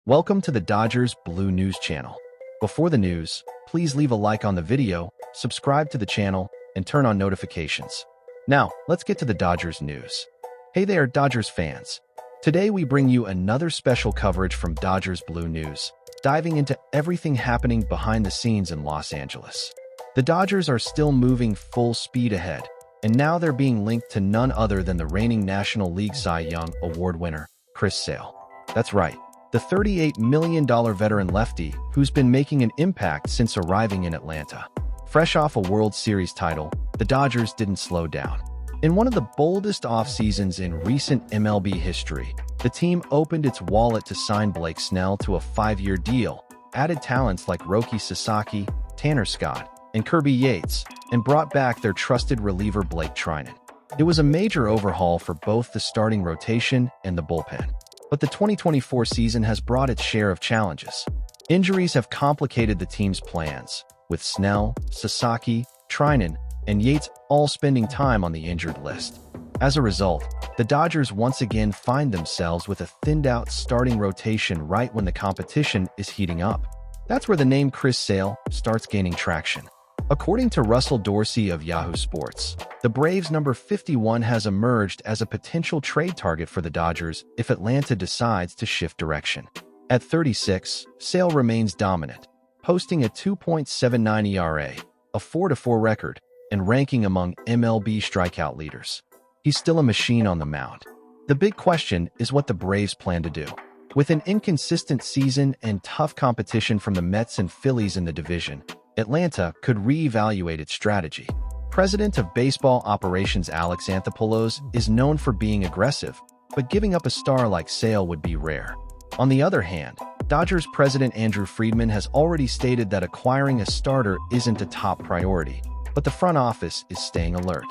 Welcome to the Dodgers Blue News channel. Before the news, please leave a like on the video, subscribe to the channel, and turn on notifications. Now, let's get to the Dodgers news. Hey there, Dodgers fans. Today we bring you another special coverage from Dodgers Blue News, diving into everything happening behind the scenes in Los Angeles. The Dodgers are still moving full speed ahead, and now they're being linked to none other than the reigning National League Cy Young Award winner, Chris Sale. That's right, the $38 million veteran lefty who's been making an impact since arriving in Atlanta. Fresh off a World Series title, the Dodgers didn't slow down. In one of the boldest off-seasons in recent MLB history, the team opened its wallet to sign Blake Snell to a 5-year deal, added talents like Roki Sasaki, Tanner Scott, and Kirby Yates, and brought back their trusted reliever Blake Trinan. It was a major overhaul for both the starting rotation and the bullpen. But the 2024 season has brought its share of challenges. Injuries have complicated the team's plans, with Snell, Sasaki, Trinan, and Yates all spending time on the injured list. As a result, the Dodgers once again find themselves with a thinned-out starting rotation right when the competition is heating up. That's where the name Chris Sale starts gaining traction. According to Russell Dorsey of Yahoo Sports, the Braves' number 51 has emerged as a potential trade target for the Dodgers if Atlanta decides to shift direction. At 36, Sale remains dominant, posting a 2.79 ERA, a 4-4 record, and ranking among MLB strikeout leaders. He's still a machine on the mound. The big question is what the Braves plan to do. With an inconsistent season and tough competition from the Mets and Phillies in the division, Atlanta could reevaluate its strategy. President of Baseball Operations Alex Anthopoulos is known for being aggressive, but giving up a star like Sale would be rare. On the other hand, Dodgers president Andrew Friedman has already stated that acquiring a starter isn't a top priority, but the front office is staying alert.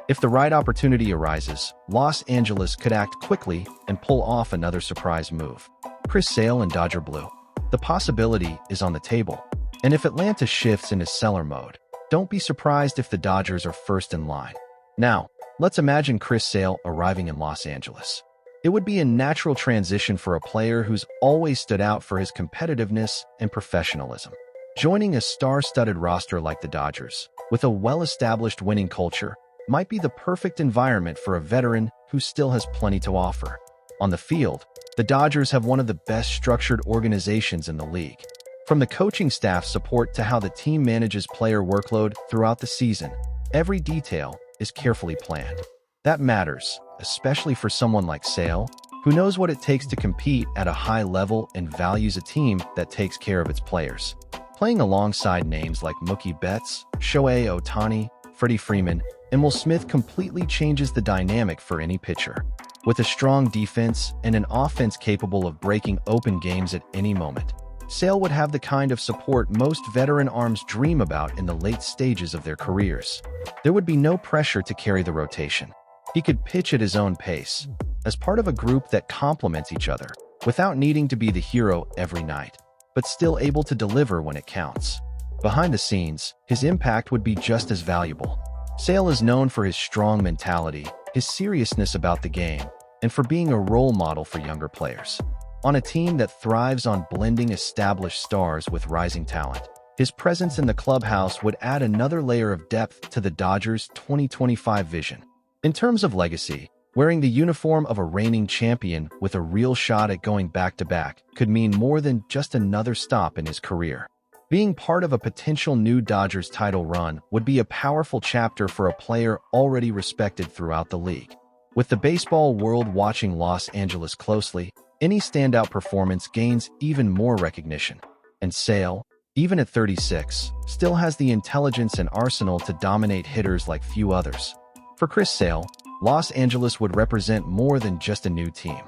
If the right opportunity arises, Los Angeles could act quickly and pull off another surprise move. Chris Sale in Dodger Blue. The possibility is on the table. And if Atlanta shifts into seller mode, don't be surprised if the Dodgers are first in line. Now, let's imagine Chris Sale arriving in Los Angeles. It would be a natural transition for a player who's always stood out for his competitiveness and professionalism. Joining a star-studded roster like the Dodgers, with a well-established winning culture, might be the perfect environment for a veteran who still has plenty to offer. On the field, the Dodgers have one of the best structured organizations in the league. From the coaching staff's support to how the team manages player workload throughout the season, every detail is carefully planned. That matters, especially for someone like Sale, who knows what it takes to compete at a high level and values a team that takes care of its players. Playing alongside names like Mookie Betts, Shohei Ohtani, Freddie Freeman, and Will Smith completely changes the dynamic for any pitcher. With a strong defense and an offense capable of breaking open games at any moment, Sale would have the kind of support most veteran arms dream about in the late stages of their careers. There would be no pressure to carry the rotation. He could pitch at his own pace, as part of a group that complements each other, without needing to be the hero every night, but still able to deliver when it counts. Behind the scenes, his impact would be just as valuable. Sale is known for his strong mentality, his seriousness about the game, and for being a role model for younger players. On a team that thrives on blending established stars with rising talent, his presence in the clubhouse would add another layer of depth to the Dodgers' 2025 vision. In terms of legacy, wearing the uniform of a reigning champion with a real shot at going back-to-back could mean more than just another stop in his career. Being part of a potential new Dodgers title run would be a powerful chapter for a player already respected throughout the league. With the baseball world watching Los Angeles closely, any standout performance gains even more recognition. And Sale, even at 36, still has the intelligence and arsenal to dominate hitters like few others. For Chris Sale, Los Angeles would represent more than just a new team.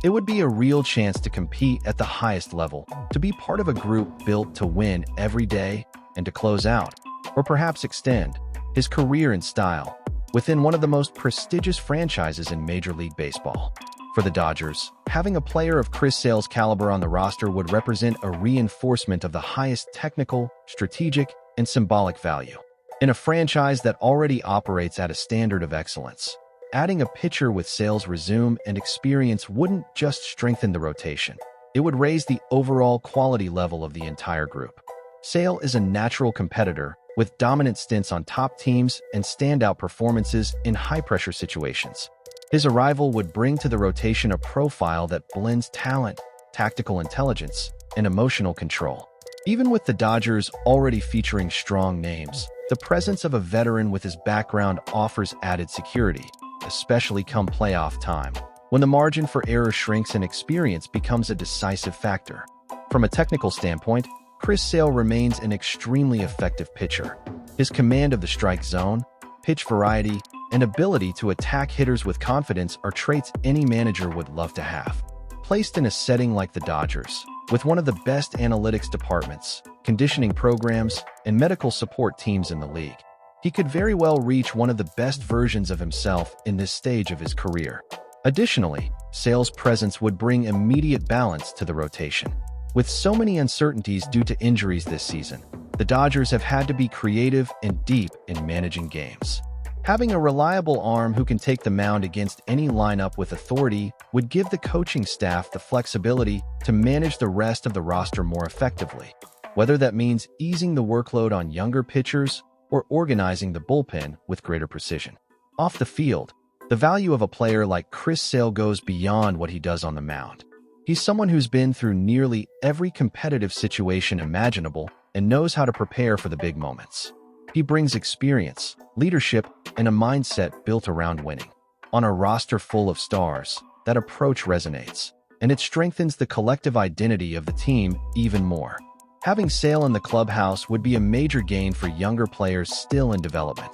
It would be a real chance to compete at the highest level, to be part of a group built to win every day and to close out, or perhaps extend, his career in style within one of the most prestigious franchises in Major League Baseball. For the Dodgers, having a player of Chris Sale's caliber on the roster would represent a reinforcement of the highest technical, strategic, and symbolic value. In a franchise that already operates at a standard of excellence, adding a pitcher with Sale's resume and experience wouldn't just strengthen the rotation. It would raise the overall quality level of the entire group. Sale is a natural competitor with dominant stints on top teams and standout performances in high-pressure situations. His arrival would bring to the rotation a profile that blends talent, tactical intelligence, and emotional control. Even with the Dodgers already featuring strong names, the presence of a veteran with his background offers added security, especially come playoff time, when the margin for error shrinks and experience becomes a decisive factor. From a technical standpoint, Chris Sale remains an extremely effective pitcher. His command of the strike zone, pitch variety, and ability to attack hitters with confidence are traits any manager would love to have. Placed in a setting like the Dodgers, with one of the best analytics departments, conditioning programs, and medical support teams in the league, he could very well reach one of the best versions of himself in this stage of his career. Additionally, Sale's presence would bring immediate balance to the rotation. With so many uncertainties due to injuries this season, the Dodgers have had to be creative and deep in managing games. Having a reliable arm who can take the mound against any lineup with authority would give the coaching staff the flexibility to manage the rest of the roster more effectively, whether that means easing the workload on younger pitchers or organizing the bullpen with greater precision. Off the field, the value of a player like Chris Sale goes beyond what he does on the mound. He's someone who's been through nearly every competitive situation imaginable and knows how to prepare for the big moments. He brings experience, leadership, and a mindset built around winning. On a roster full of stars, that approach resonates, and it strengthens the collective identity of the team even more. Having Sale in the clubhouse would be a major gain for younger players still in development.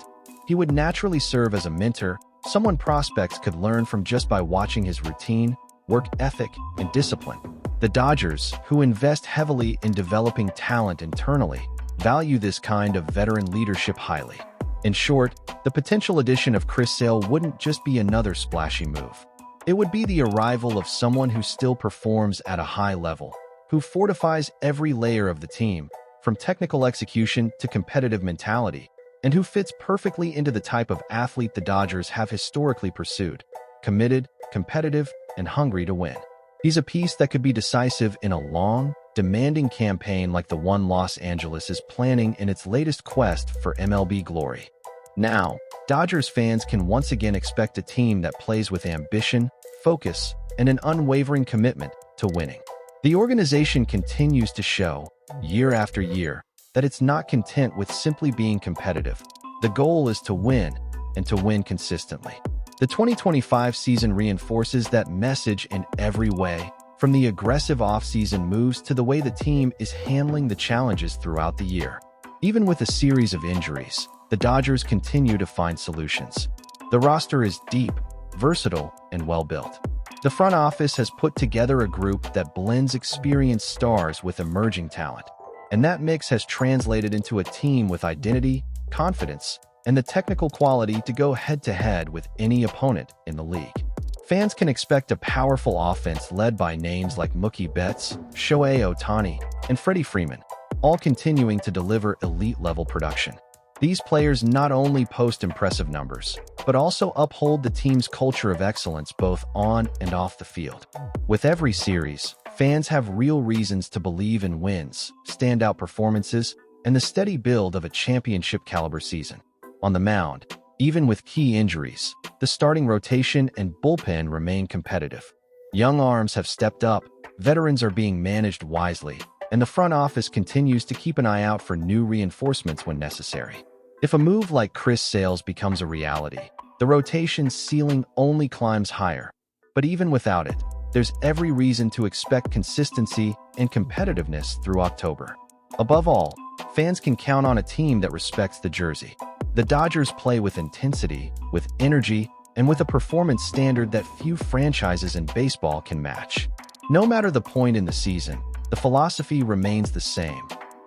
He would naturally serve as a mentor, someone prospects could learn from just by watching his routine, work ethic, and discipline. The Dodgers, who invest heavily in developing talent internally, value this kind of veteran leadership highly. In short, the potential addition of Chris Sale wouldn't just be another splashy move. It would be the arrival of someone who still performs at a high level, who fortifies every layer of the team, from technical execution to competitive mentality, and who fits perfectly into the type of athlete the Dodgers have historically pursued: committed, competitive, and hungry to win. He's a piece that could be decisive in a long, demanding campaign like the one Los Angeles is planning in its latest quest for MLB glory. Now, Dodgers fans can once again expect a team that plays with ambition, focus, and an unwavering commitment to winning. The organization continues to show, year after year, that it's not content with simply being competitive. The goal is to win, and to win consistently. The 2025 season reinforces that message in every way, from the aggressive offseason moves to the way the team is handling the challenges throughout the year. Even with a series of injuries, the Dodgers continue to find solutions. The roster is deep, versatile, and well-built. The front office has put together a group that blends experienced stars with emerging talent, and that mix has translated into a team with identity, confidence, and the technical quality to go head-to-head with any opponent in the league. Fans can expect a powerful offense led by names like Mookie Betts, Shohei Ohtani, and Freddie Freeman, all continuing to deliver elite-level production. These players not only post impressive numbers, but also uphold the team's culture of excellence both on and off the field. With every series, fans have real reasons to believe in wins, standout performances, and the steady build of a championship-caliber season. On the mound, even with key injuries, the starting rotation and bullpen remain competitive. Young arms have stepped up, veterans are being managed wisely, and the front office continues to keep an eye out for new reinforcements when necessary. If a move like Chris Sale's becomes a reality, the rotation's ceiling only climbs higher. But even without it, there's every reason to expect consistency and competitiveness through October. Above all, fans can count on a team that respects the jersey. The Dodgers play with intensity, with energy, and with a performance standard that few franchises in baseball can match. No matter the point in the season, the philosophy remains the same: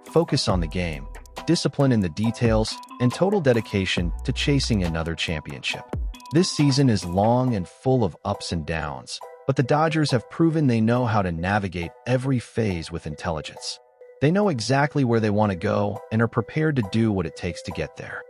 focus on the game, discipline in the details, and total dedication to chasing another championship. This season is long and full of ups and downs, but the Dodgers have proven they know how to navigate every phase with intelligence. They know exactly where they want to go and are prepared to do what it takes to get there.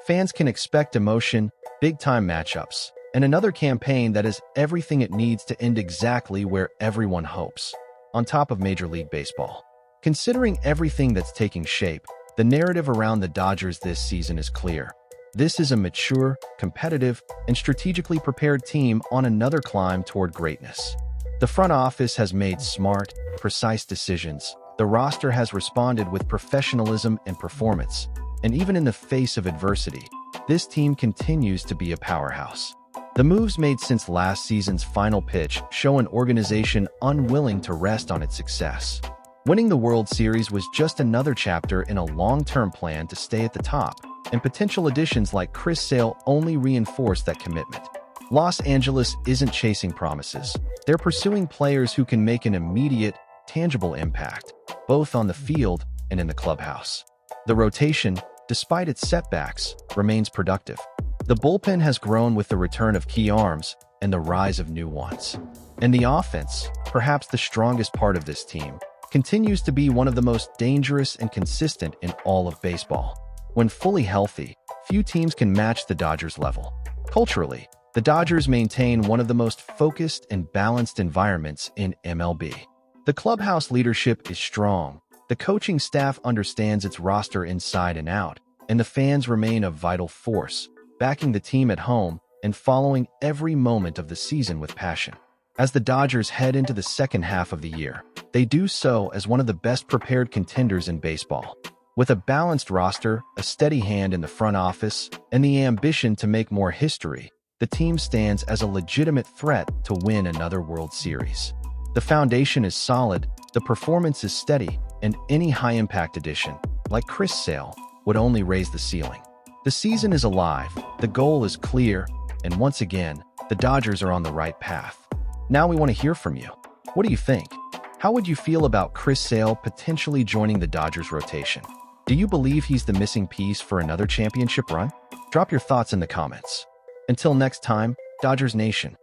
Fans can expect emotion, big-time matchups, and another campaign that is everything it needs to end exactly where everyone hopes. on top of Major League Baseball. Considering everything that's taking shape, the narrative around the Dodgers this season is clear. This is a mature, competitive, and strategically prepared team on another climb toward greatness. The front office has made smart, precise decisions. The roster has responded with professionalism and performance. And even in the face of adversity, this team continues to be a powerhouse. The moves made since last season's final pitch show an organization unwilling to rest on its success. Winning the World Series was just another chapter in a long-term plan to stay at the top, and potential additions like Chris Sale only reinforce that commitment. Los Angeles isn't chasing promises. They're pursuing players who can make an immediate, tangible impact, both on the field and in the clubhouse. The rotation, despite its setbacks, remains productive. The bullpen has grown with the return of key arms and the rise of new ones. And the offense, perhaps the strongest part of this team, continues to be one of the most dangerous and consistent in all of baseball. When fully healthy, few teams can match the Dodgers' level. Culturally, the Dodgers maintain one of the most focused and balanced environments in MLB. The clubhouse leadership is strong, the coaching staff understands its roster inside and out, and the fans remain a vital force, backing the team at home and following every moment of the season with passion. As the Dodgers head into the second half of the year, they do so as one of the best-prepared contenders in baseball. With a balanced roster, a steady hand in the front office, and the ambition to make more history, the team stands as a legitimate threat to win another World Series. The foundation is solid, the performance is steady, and any high-impact addition, like Chris Sale, would only raise the ceiling. The season is alive, the goal is clear, and once again, the Dodgers are on the right path. Now we want to hear from you. What do you think? How would you feel about Chris Sale potentially joining the Dodgers rotation? Do you believe he's the missing piece for another championship run? Drop your thoughts in the comments. Until next time, Dodgers Nation.